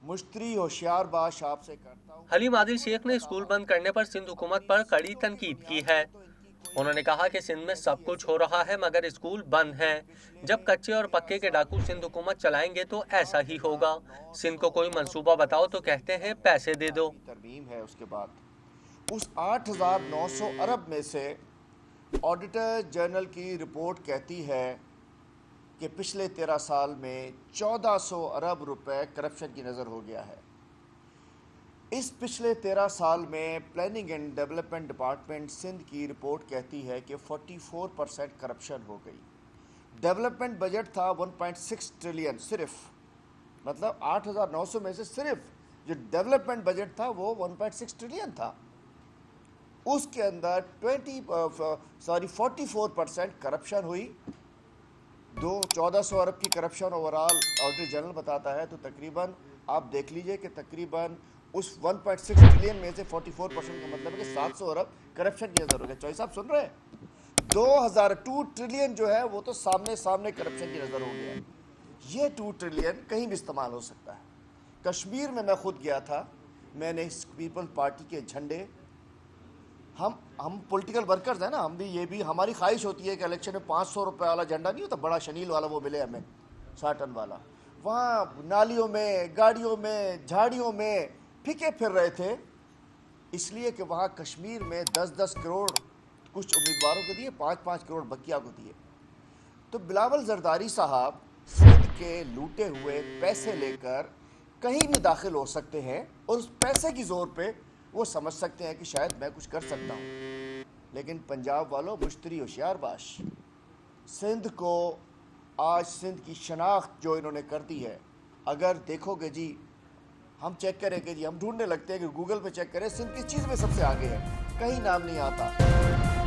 मुश्तरी होशियार बाश आपसे करता हूँ। हलीम आदिल शेख ने स्कूल बंद करने पर सिंध हुकूमत पर कड़ी तनकीद की है। उन्होंने कहा कि सिंध में सब कुछ हो रहा है मगर स्कूल बंद हैं। जब कच्चे और पक्के के डाकू सिंध हुकूमत चलाएंगे तो ऐसा ही होगा। सिंध को कोई मंसूबा बताओ तो कहते हैं पैसे दे दो। तरमीम है उसके बाद उस 8,900 अरब में से ऑडिटर जनरल की रिपोर्ट कहती है कि पिछले 13 साल में 1400 अरब रुपए करप्शन की नज़र हो गया है। इस पिछले 13 साल में planning and development department Sindh की रिपोर्ट कहती है कि 44% करप्शन हो गई। डेवलपमेंट बजट था 1.6 ट्रिलियन सिर्फ, मतलब 8,900 में से सिर्फ जो डेवलपमेंट बजट था वो 1.6 ट्रिलियन था। उसके अंदर 44% करप्शन हुई। 1400 अरब की करप्शन ओवरऑल ऑडिटर जनरल बताता है, तो तकरीबन आप देख लीजिए कि तकरीबन उस 1.6 ट्रिलियन में से 44% का मतलब है कि 700 अरब करप्शन की नज़र हो गया। चौधरी साहब सुन रहे हैं? 2 ट्रिलियन जो है वो तो सामने सामने करप्शन की नज़र हो गया। ये 2 ट्रिलियन कहीं भी इस्तेमाल हो सकता है। कश्मीर में मैं खुद गया था, मैंने इस पीपल्स पार्टी के झंडे, हम पॉलिटिकल वर्कर्स हैं ना, हम भी ये भी हमारी ख्वाहिश होती है कि इलेक्शन में 500 रुपये वाला झंडा नहीं होता, बड़ा शनील वाला, वो मिले हमें 60 टन वाला। वहाँ नालियों में, गाड़ियों में, झाड़ियों में फीके फिर रहे थे, इसलिए कि वहाँ कश्मीर में 10-10 करोड़ कुछ उम्मीदवारों को दिए, 5-5 करोड़ बकिया को दिए। तो बिलावल जरदारी साहब सिंध के लूटे हुए पैसे लेकर कहीं भी दाखिल हो सकते हैं और उस पैसे की जोर पे वो समझ सकते हैं कि शायद मैं कुछ कर सकता हूँ। लेकिन पंजाब वालों, मुश्तरी होशियार बाश, सिंध को आज सिंध की शनाख्त जो इन्होंने कर दी है, अगर देखोगे जी, हम चेक करेंगे जी, हम ढूंढने लगते हैं कि गूगल पे चेक करें सिंध किस चीज़ में सबसे आगे है, कहीं नाम नहीं आता।